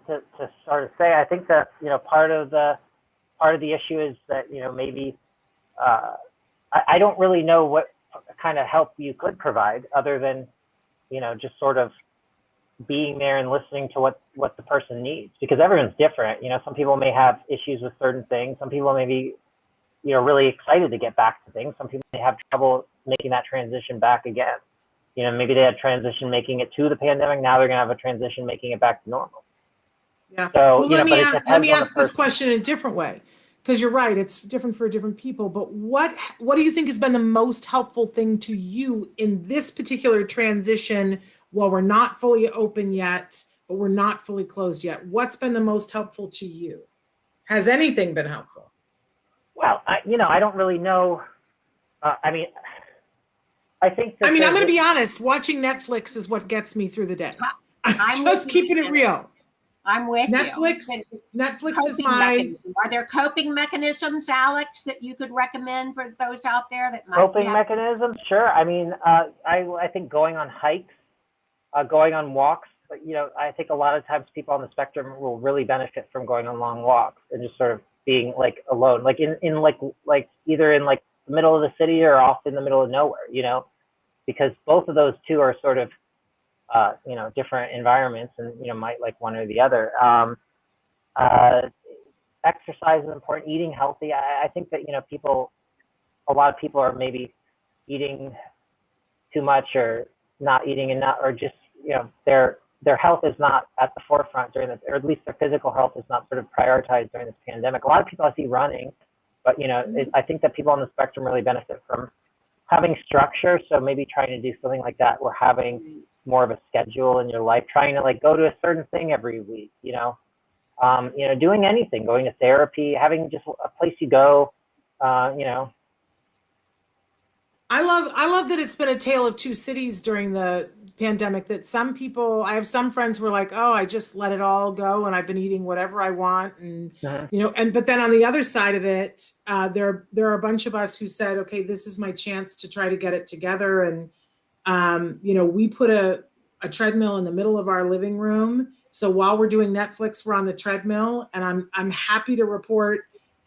to sort of say. I think that, part of the issue is that, maybe, I don't really know what kind of help you could provide other than, just sort of being there and listening to what the person needs, because everyone's different. Some people may have issues with certain things. Some people may be, really excited to get back to things. Some people may have trouble making that transition back again. Maybe they had transition making it to the pandemic. Now they're going to have a transition making it back to normal. Yeah. So, well, let me ask this question in a different way, because you're right. It's different for different people. But what do you think has been the most helpful thing to you in this particular transition? While we're not fully open yet, but we're not fully closed yet, what's been the most helpful to you? Has anything been helpful? Well, I don't really know. I mean, I think. I'm going to be honest. Watching Netflix is what gets me through the day. I'm just keeping it real. I'm with Netflix. you. Netflix is my. Are there coping mechanisms, Alex, that you could recommend for those out there that might coping mechanisms? Sure. I mean, I think going on hikes, going on walks, I think a lot of times people on the spectrum will really benefit from going on long walks and just sort of being like alone, like in like either in like the middle of the city or off in the middle of nowhere, because both of those two are sort of, different environments and, might like one or the other. Exercise is important, eating healthy. I think that, a lot of people are maybe eating too much or not eating enough, or just, their health is not at the forefront during this, or at least their physical health is not sort of prioritized during this pandemic. A lot of people I see running, but, I think that people on the spectrum really benefit from having structure. So maybe trying to do something like that, or having more of a schedule in your life, trying to like go to a certain thing every week, doing anything, going to therapy, having just a place you go, I love that it's been a tale of two cities during the pandemic, that some people, I have some friends who were like, oh, I just let it all go and I've been eating whatever I want. And, but then on the other side of it, there are a bunch of us who said, okay, this is my chance to try to get it together. And, we put a treadmill in the middle of our living room. So while we're doing Netflix, we're on the treadmill, and I'm happy to report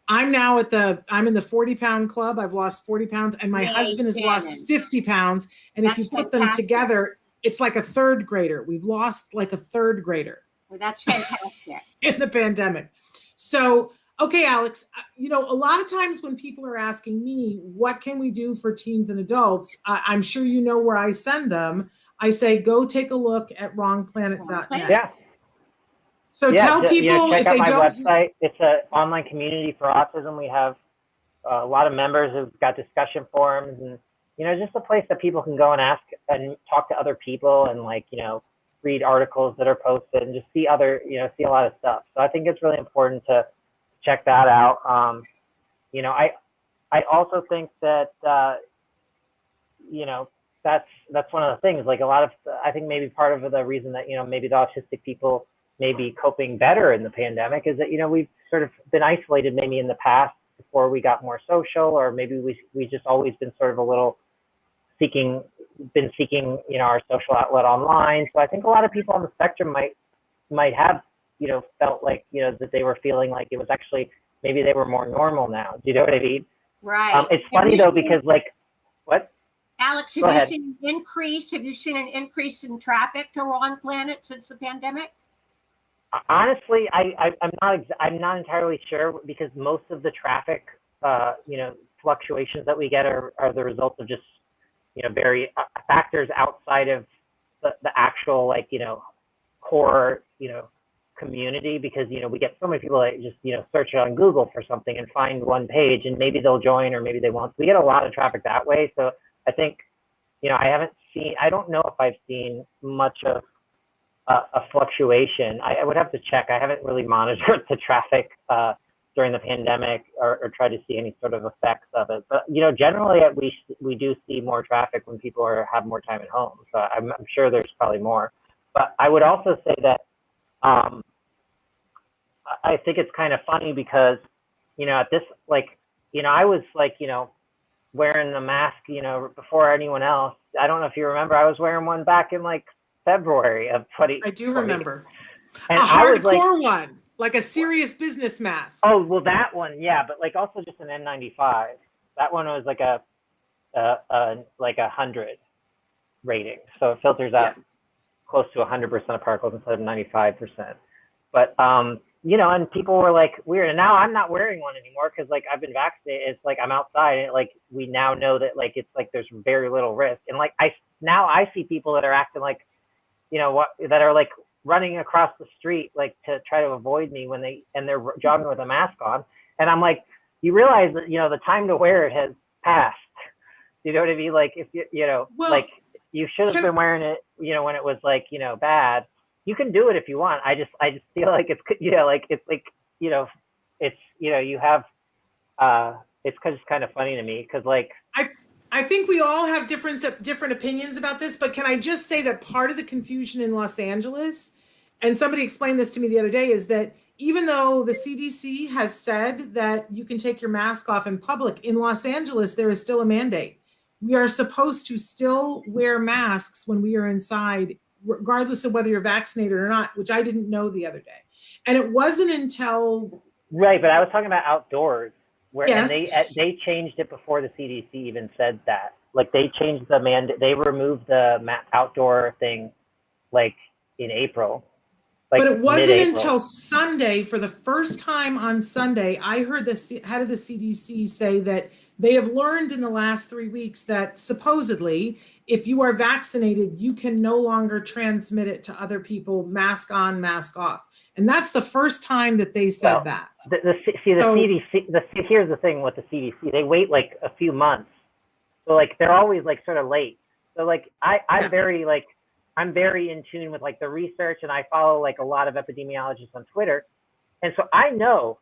I'm in the 40-pound club. I've lost 40 pounds, and my husband has lost 50 pounds. And if you put them together, it's like a third grader. We've lost like a third grader. Well, that's fantastic. In the pandemic. So, okay, Alex, a lot of times when people are asking me, what can we do for teens and adults? I'm sure you know where I send them. I say, go take a look at wrongplanet.net. Yeah. So tell people check if out they my don't. website. It's an online community for autism. We have a lot of members who've got discussion forums, and just a place that people can go and ask and talk to other people, and read articles that are posted and just see a lot of stuff. So I think it's really important to check that out. I also think that that's one of the things. Like I think maybe part of the reason that maybe the autistic people may be coping better in the pandemic is that we've sort of been isolated maybe in the past before we got more social, or maybe we just always been sort of a little seeking our social outlet online. So I think a lot of people on the spectrum might have felt like that they were feeling like it was actually maybe they were more normal now. Do you know what I mean? Right. It's funny though, because what? Alex, have you seen an increase? Have you seen an increase in traffic to Wrong Planet since the pandemic? Honestly, I'm not entirely sure, because most of the traffic, fluctuations that we get are the result of just, very factors outside of the actual core, community, because, we get so many people that just, search on Google for something and find one page, and maybe they'll join or maybe they won't. We get a lot of traffic that way. So I think, I don't know if I've seen much of a fluctuation. I would have to check. I haven't really monitored the traffic during the pandemic or tried to see any sort of effects of it. But generally we do see more traffic when people have more time at home. So I'm sure there's probably more. But I would also say that I think it's kind of funny because at this I was wearing the mask before anyone else. I don't know if you remember. I was wearing one back in February of 2020. I do remember. And a hardcore one, like a serious business mask. Oh, well, that one, yeah, but also just an N95. That one was like a 100 rating, so it filters out close to 100% of particles instead of 95%. But and people were weird. And now I'm not wearing one anymore because I've been vaccinated. It's I'm outside, and we now know that it's there's very little risk. And I see people that are acting that are running across the street to try to avoid me they're jogging with a mask on, and I'm you realize that the time to wear it has passed. You know what I mean? If you should have been wearing it when it was bad. You can do it if you want. I just feel it's it's you have it's just kind of funny to me because I think we all have different opinions about this, but can I just say that part of the confusion in Los Angeles, and somebody explained this to me the other day, is that even though the CDC has said that you can take your mask off in public, in Los Angeles, there is still a mandate. We are supposed to still wear masks when we are inside regardless of whether you're vaccinated or not, which I didn't know the other day. And it wasn't until Right, but I was talking about outdoors, where Yes. and they changed it before the CDC even said that. Like they changed the mandate, they removed the outdoor thing, like in April. Like but it wasn't mid-April. until Sunday, for the first time on Sunday, I heard the head of the CDC say that they have learned in the last 3 weeks that supposedly, if you are vaccinated, you can no longer transmit it to other people, mask on, mask off. And that's the first time that they said Well, that. The CDC, here's the thing with the CDC, they wait like a few months. So like, they're always like sort of late. So like, I'm very in tune with like the research, and I follow like a lot of epidemiologists on Twitter. And so I know,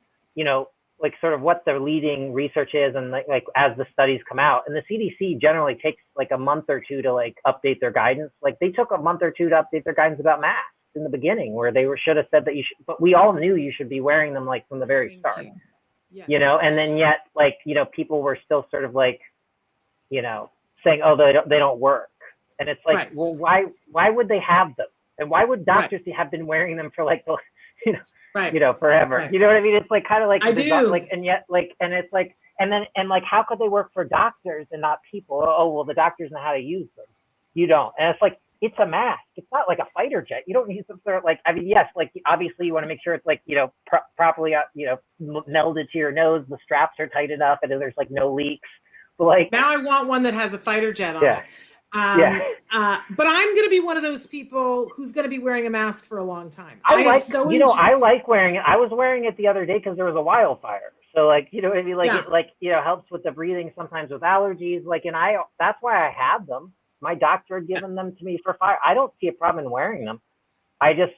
like sort of what the leading research is, and like as the studies come out, and the CDC generally takes like a month or two to like update their guidance. Like they took a month or two to update their guidance about masks in the beginning, where they should have said that you should, but we all knew you should be wearing them like from the very start, Yes. and then yet like, people were still sort of like, saying, oh, they don't work. And it's like, Right. well, why would they have them? And why would doctors have been wearing them for like, Right. Forever? Right. You know what I mean? It's like kind of like, I do. like, and yet like, and it's like, and like, how could they work for doctors and not people? Oh, well, the doctors know how to use them. You don't. And it's like, it's a mask. It's not like a fighter jet. You don't need some sort of like, I mean, yes, like obviously you want to make sure it's like, properly, melded to your nose. The straps are tight enough and there's like no leaks. But like, Now I want one that has a fighter jet on Yeah. it. Yeah. But I'm going to be one of those people who's going to be wearing a mask for a long time. I like, so I like wearing it. I was wearing it the other day because there was a wildfire. So like, you know what I mean? Like, Yeah. it like, helps with the breathing sometimes with allergies. Like, and that's why I had them. My doctor had given them to me for fire. I don't see a problem in wearing them. I just,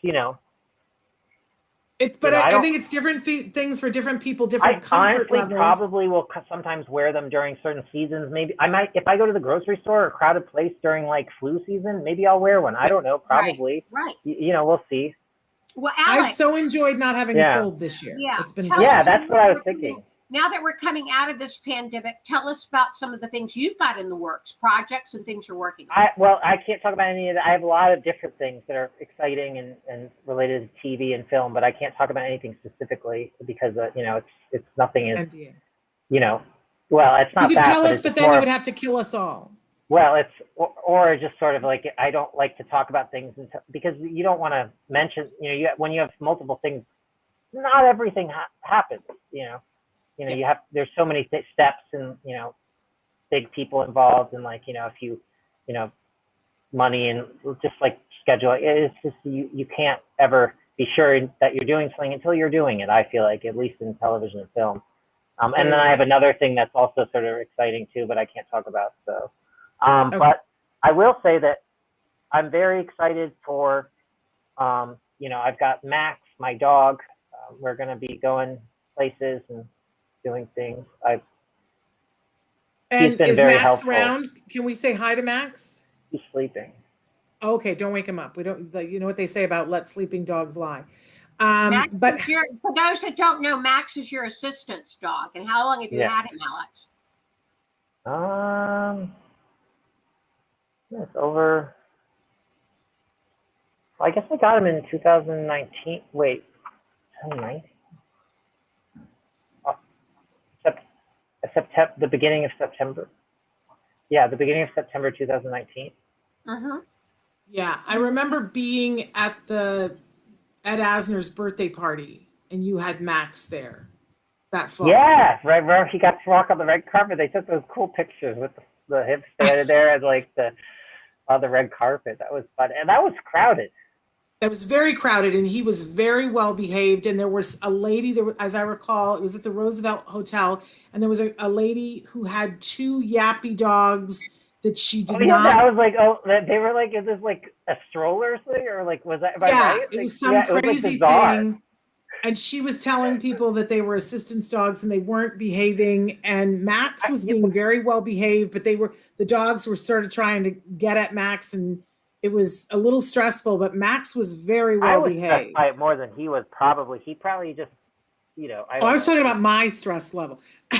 But I I don't- think it's different things for different people, different I comfort honestly levels. probably will sometimes wear them during certain seasons. Maybe I might, if I go to the grocery store or a crowded place during like flu season, maybe I'll wear one. I don't know, probably. Right. We'll see. Well, I've Alex, so enjoyed not having Yeah. a cold this year. Yeah. It's been Tell great. us- Yeah, that's what I was thinking. now that we're coming out of this pandemic, tell us about some of the things you've got in the works, projects and things you're working on. I can't talk about any of that. I have a lot of different things that are exciting and related to TV and film, but I can't talk about anything specifically because it's nothing is NDA. well, it's not You could that. tell us, it's but then more you of- would have to kill us all. Well, it's or just sort of like, I don't like to talk about things because you don't want to mention, when you have multiple things, not everything happens, you have, there's so many steps and, big people involved and like, a few, money and just like schedule. It's just, you can't ever be sure that you're doing something until you're doing it. I feel like, at least in television and film. And then I have another thing that's also sort of exciting too, but I can't talk about. So, Okay. but I will say that I'm very excited for, I've got Max, my dog. We're going to be going places and doing things. And been is very Max helpful. around? Can we say hi to Max? He's sleeping. Okay, don't wake him up. We don't. You know what they say about let sleeping dogs lie. Max But is for those that don't know, Max is your assistant's dog. And how long have you Yeah. had him, Alex? It's over. I guess I got him in 2019. Wait, 2019? September, the beginning of September. Yeah, the beginning of September 2019. Mm-hmm. yeah, I remember being at Ed Asner's birthday party, and you had Max there that fall. Yeah, right where he got to walk on the red carpet. They took those cool pictures with the him standing there and like on the red carpet. That was fun, and that was crowded. It was very crowded, and he was very well behaved. And there was a lady there, as I recall, it was at the Roosevelt Hotel, and there was a lady who had two yappy dogs that she did not. I was like, they were like, is this like a stroller thing, or like, was that? Am I right? It Like, was some yeah, it was, like, crazy bizarre. thing. And she was telling people that they were assistance dogs and they weren't behaving. And Max was being very well behaved, but the dogs were sort of trying to get at Max, and it was a little stressful, but Max was very I well was stressed behaved. by it more than he was probably. He probably just, I I was don't know. talking about my stress level. yeah,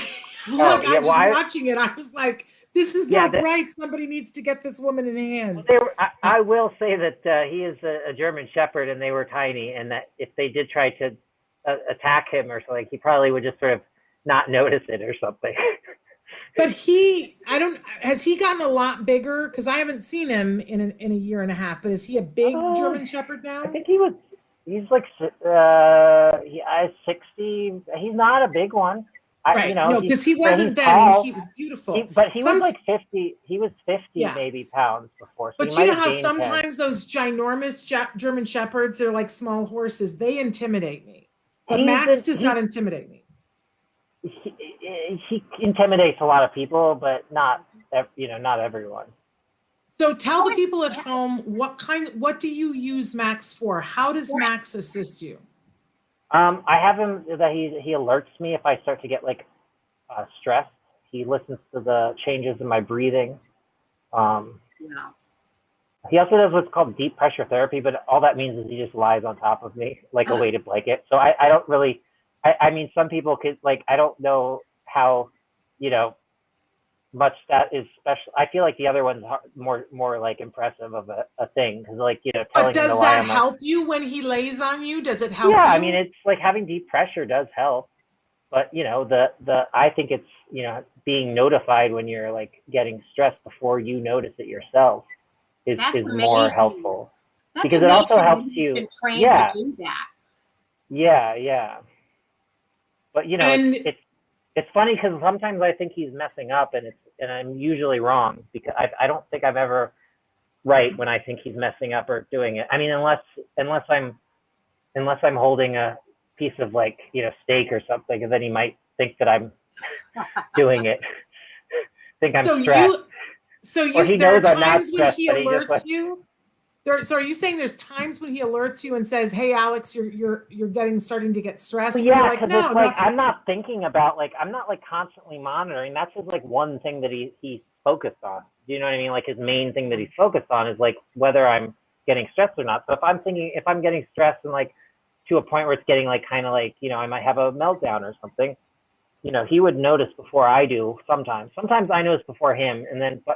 I was watching it. I was like, This is Yeah, not right. Somebody needs to get this woman in hand. I will say that he is a German Shepherd, and they were tiny, and that if they did try to attack him or something, he probably would just sort of not notice it or something. But has he gotten a lot bigger? Because I haven't seen him in a year and a half, but is he a big German Shepherd now? I think he's like, he is 60. He's not a big one. Right. No, because he wasn't then, tall. and he was beautiful. But he was like 50. He was 50 maybe pounds before. So but you know how sometimes those ginormous German Shepherds are like small horses. They intimidate me. But Max does not intimidate me. He intimidates a lot of people, but not everyone. So tell the people at home what do you use Max for? How does Max assist you? I have him that he alerts me if I start to get like stressed. He listens to the changes in my breathing. He also does what's called deep pressure therapy, but all that means is he just lies on top of me like a weighted blanket. So I don't really. I mean, some people could like. I don't know how, much that is special. I feel like the other one's more like impressive of a thing because like But does that help you when he lays on you? Does it help? Yeah, you? I mean it's like having deep pressure does help, but the I think it's being notified when you're like getting stressed before you notice it yourself is more helpful. That's because it also helps you. Been trained to do that. Yeah. But it's funny because sometimes I think he's messing up, and I'm usually wrong because I don't think I'm ever right when I think he's messing up or doing it. I mean, unless I'm holding a piece of like steak or something, and then he might think that I'm doing it. Think I'm stressed. There are times when he alerts you. So are you saying there's times when he alerts you and says, "Hey, Alex, you're starting to get stressed"? Well, yeah, because it's like I'm not thinking about I'm not like constantly monitoring. That's just like one thing that he's focused on. Do you know what I mean? Like his main thing that he's focused on is like whether I'm getting stressed or not. So if I'm getting stressed and like to a point where it's getting like kind of like I might have a meltdown or something. He would notice before I do sometimes. Sometimes I notice before him,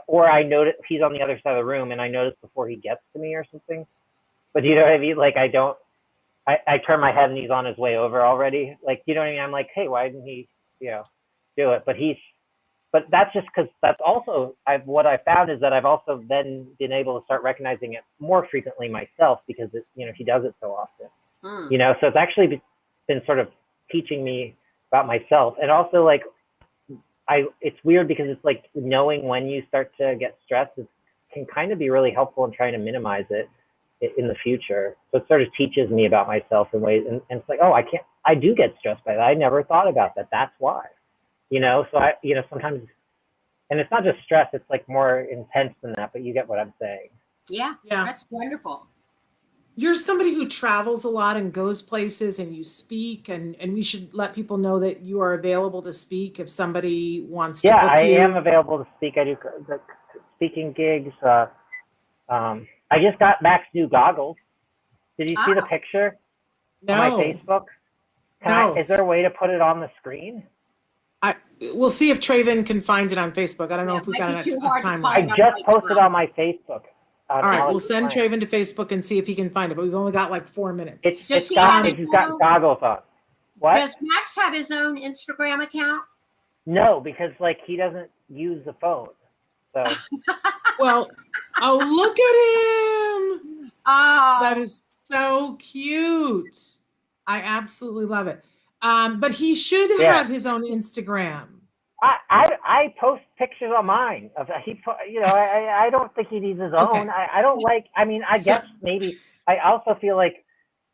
or I notice he's on the other side of the room and I notice before he gets to me or something. But you know what I mean? Like I turn my head and he's on his way over already. Like, you know what I mean? I'm like, hey, why didn't he, do it? But that's just because that's also, what I found is that I've also then been able to start recognizing it more frequently myself because he does it so often. So it's actually been sort of teaching me about myself. And also like it's weird because it's like knowing when you start to get stressed can kind of be really helpful in trying to minimize it in the future. So it sort of teaches me about myself in ways, and it's like, oh, I do get stressed by that. I never thought about that. That's why, so I, sometimes, and it's not just stress, it's like more intense than that, but you get what I'm saying. Yeah. That's wonderful. You're somebody who travels a lot and goes places and you speak, and we should let people know that you are available to speak if somebody wants to book you. Yeah, I am available to speak. I do the speaking gigs. I just got Max new goggles. Did you see the picture on my Facebook? Is there a way to put it on the screen? We'll see if Traven can find it on Facebook. I don't know if we've got enough time. I just posted on my Facebook. All right, we'll send Traven to Facebook and see if he can find it, but we've only got like 4 minutes. It's got goggles on. What? Does Max have his own Instagram account? No, because like he doesn't use the phone. So well, look at him. Oh, that is so cute. I absolutely love it. But he should have his own Instagram. I post pictures on mine of I don't think he needs his own. Okay. I don't like. I mean, I guess maybe. I also feel like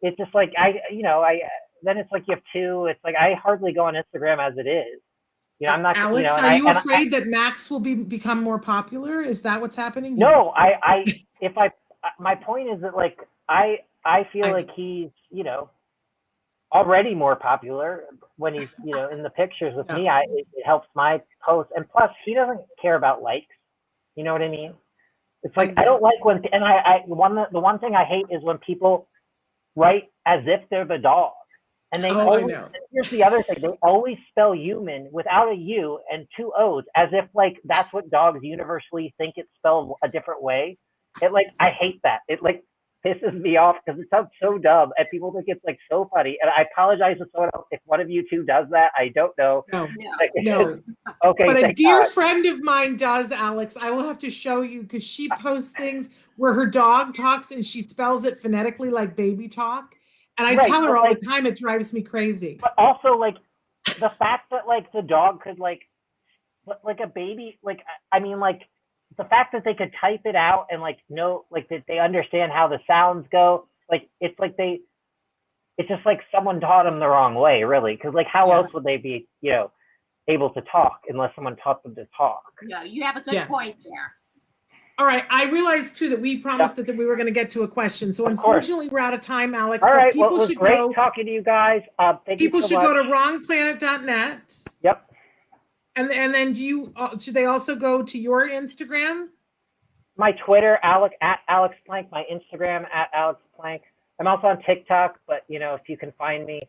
it's just like then it's like you have two. It's like I hardly go on Instagram as it is. I'm not. Alex, are you afraid that Max will become more popular? Is that what's happening? No, my point is that like I feel like he's already more popular when he's in the pictures with me. It helps my post, and plus he doesn't care about likes. You know what I mean? It's like I don't like when, and the one thing I hate is when people write as if they're the dog. And they Oh, I always, know. here's the other thing, they always spell human without a U and 2 O's, as if like that's what dogs universally think it's spelled a different way. It like, I hate that. It like pisses me off because it sounds so dumb and people think it's like so funny. And I apologize to someone else if one of you two does that. I don't know. No, No. no. Okay, But a thank dear God. friend of mine does, Alex. I will have to show you because she posts things where her dog talks and she spells it phonetically like baby talk. And I Right, tell her but, all like- the time, it drives me crazy. But also like the fact that like the dog could like a baby, like, I mean, like the fact that they could type it out and like know, like that they understand how the sounds go, like it's like it's just like someone taught them the wrong way, really, because like how else Yes. would they be, able to talk unless someone taught them to talk? No, you have a good Yes. point there. All right. I realized too that we promised that we were going to get to a question. So Of course. unfortunately, we're out of time, Alex. All but right, well, people it was should great go. talking to you guys. Thank People you so should much. go to wrongplanet.net. Yep. And then should they also go to your Instagram? My Twitter, at Alex Plank, my Instagram at Alex Plank. I'm also on TikTok, but if you can find me,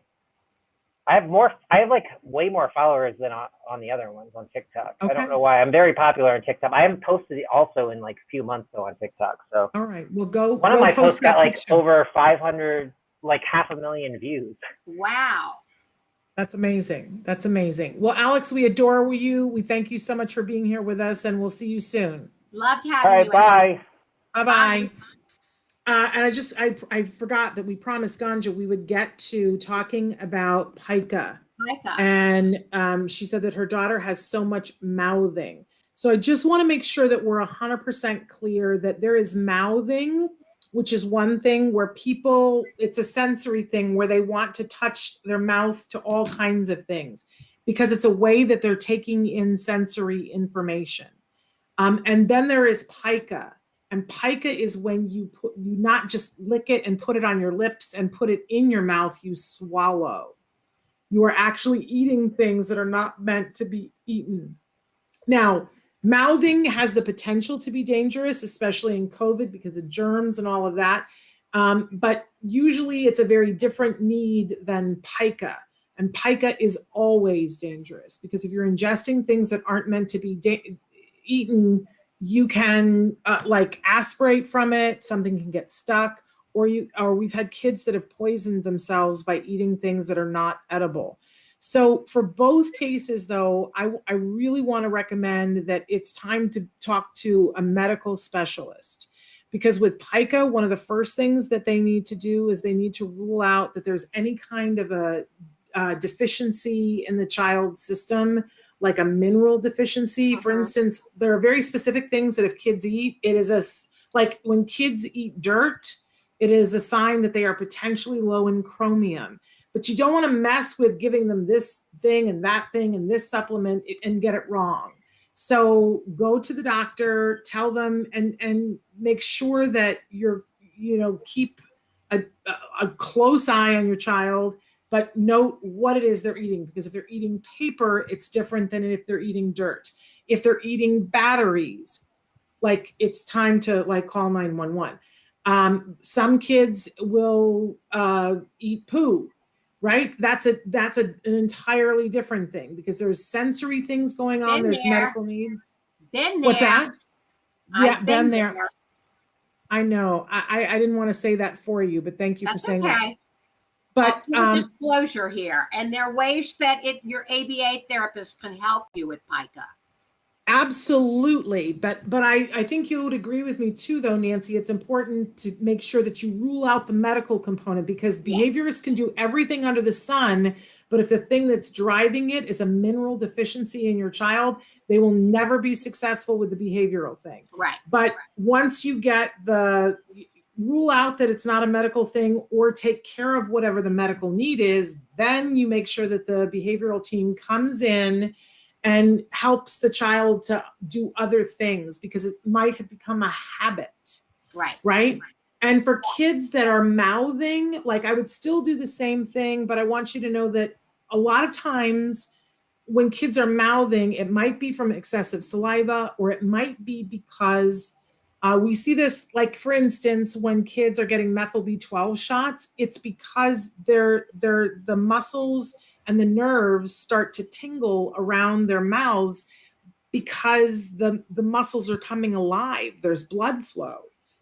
I have like way more followers than on the other ones on TikTok. Okay. I don't know why. I'm very popular on TikTok. I haven't posted it also in like a few months though on TikTok. So All right. Well, go. one of go my post posts got that like picture. over 500, like 500,000 views. Wow. That's amazing. That's amazing. Well, Alex, we adore you. We thank you so much for being here with us, and we'll see you soon. Loved All having right, you. bye. Bye-bye. And I forgot that we promised Ganja we would get to talking about pica. Micah. And she said that her daughter has so much mouthing. So I just want to make sure that we're 100% clear that there is mouthing, which is one thing where it's a sensory thing where they want to touch their mouth to all kinds of things because it's a way that they're taking in sensory information. And then there is pica. And pica is when you not just lick it and put it on your lips and put it in your mouth, you swallow. You are actually eating things that are not meant to be eaten. Now, mouthing has the potential to be dangerous, especially in COVID because of germs and all of that. But usually it's a very different need than pica. And pica is always dangerous because if you're ingesting things that aren't meant to be eaten, you can like aspirate from it, something can get stuck, or we've had kids that have poisoned themselves by eating things that are not edible. So for both cases, though, I really want to recommend that it's time to talk to a medical specialist because with pica, one of the first things that they need to do is they need to rule out that there's any kind of a deficiency in the child's system, like a mineral deficiency. For instance, there are very specific things that if kids eat, it is like when kids eat dirt, it is a sign that they are potentially low in chromium. But you don't want to mess with giving them this thing and that thing and this supplement and get it wrong. So go to the doctor, tell them, and make sure that keep a close eye on your child, but note what it is they're eating, because if they're eating paper, it's different than if they're eating dirt. If they're eating batteries, like it's time to call 911. Some kids will eat poo, right? That's an entirely different thing because there's sensory things going on. There's medical need. Been there. What's that? Yeah, I've been there. I know. I didn't want to say that for you, but thank you for saying that. But full disclosure here, and there are ways that your ABA therapist can help you with pica. Absolutely. But I think you would agree with me too, though, Nancy. It's important to make sure that you rule out the medical component because behaviorists can do everything under the sun. But if the thing that's driving it is a mineral deficiency in your child, they will never be successful with the behavioral thing. Right. But once you get rule out that it's not a medical thing or take care of whatever the medical need is, then you make sure that the behavioral team comes in and helps the child to do other things because it might have become a habit. Right. And for kids that are mouthing, I would still do the same thing, but I want you to know that a lot of times when kids are mouthing, it might be from excessive saliva or it might be because We see this, like, for instance, when kids are getting methyl B12 shots, it's because the muscles and the nerves start to tingle around their mouths because the muscles are coming alive. There's blood flow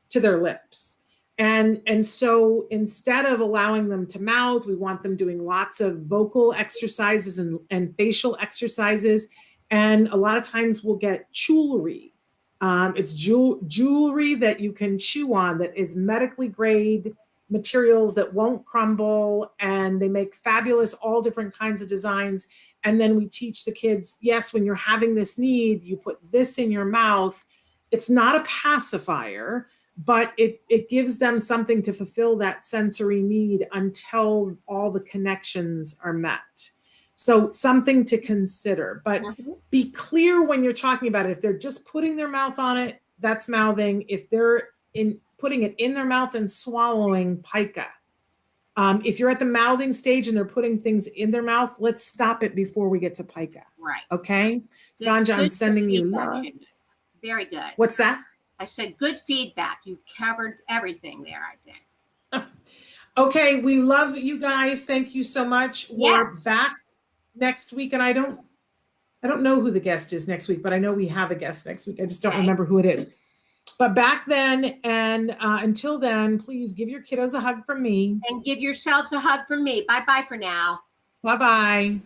to their lips. And so instead of allowing them to mouth, we want them doing lots of vocal exercises and facial exercises. And a lot of times we'll get jewelry. It's jewelry that you can chew on, that is medically grade materials that won't crumble, and they make fabulous, all different kinds of designs. And then we teach the kids, yes, when you're having this need, you put this in your mouth. It's not a pacifier, but it gives them something to fulfill that sensory need until all the connections are met. So something to consider, but be clear when you're talking about it. If they're just putting their mouth on it, that's mouthing. If they're putting it in their mouth and swallowing, pica. If you're at the mouthing stage and they're putting things in their mouth, let's stop it before we get to pica. Right. Okay? Ganja, I'm sending you love. Very good. What's that? I said good feedback. You covered everything there, I think. Okay, we love you guys. Thank you so much. We're back next week, and I don't know who the guest is next week, but I know we have a guest next week. I just don't remember who it is. But back then, and until then, please give your kiddos a hug from me. And give yourselves a hug from me. Bye-bye for now. Bye-bye.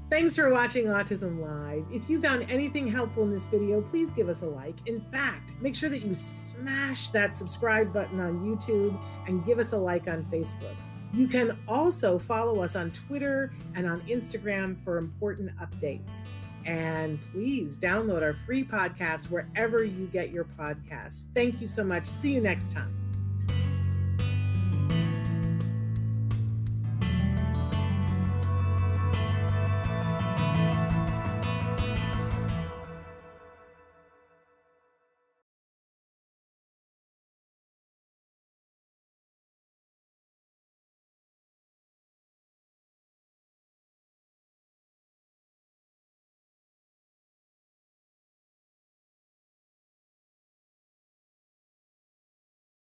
Thanks for watching Autism Live. If you found anything helpful in this video, please give us a like. In fact, make sure that you smash that subscribe button on YouTube and give us a like on Facebook. You can also follow us on Twitter and on Instagram for important updates. And please download our free podcast wherever you get your podcasts. Thank you so much. See you next time.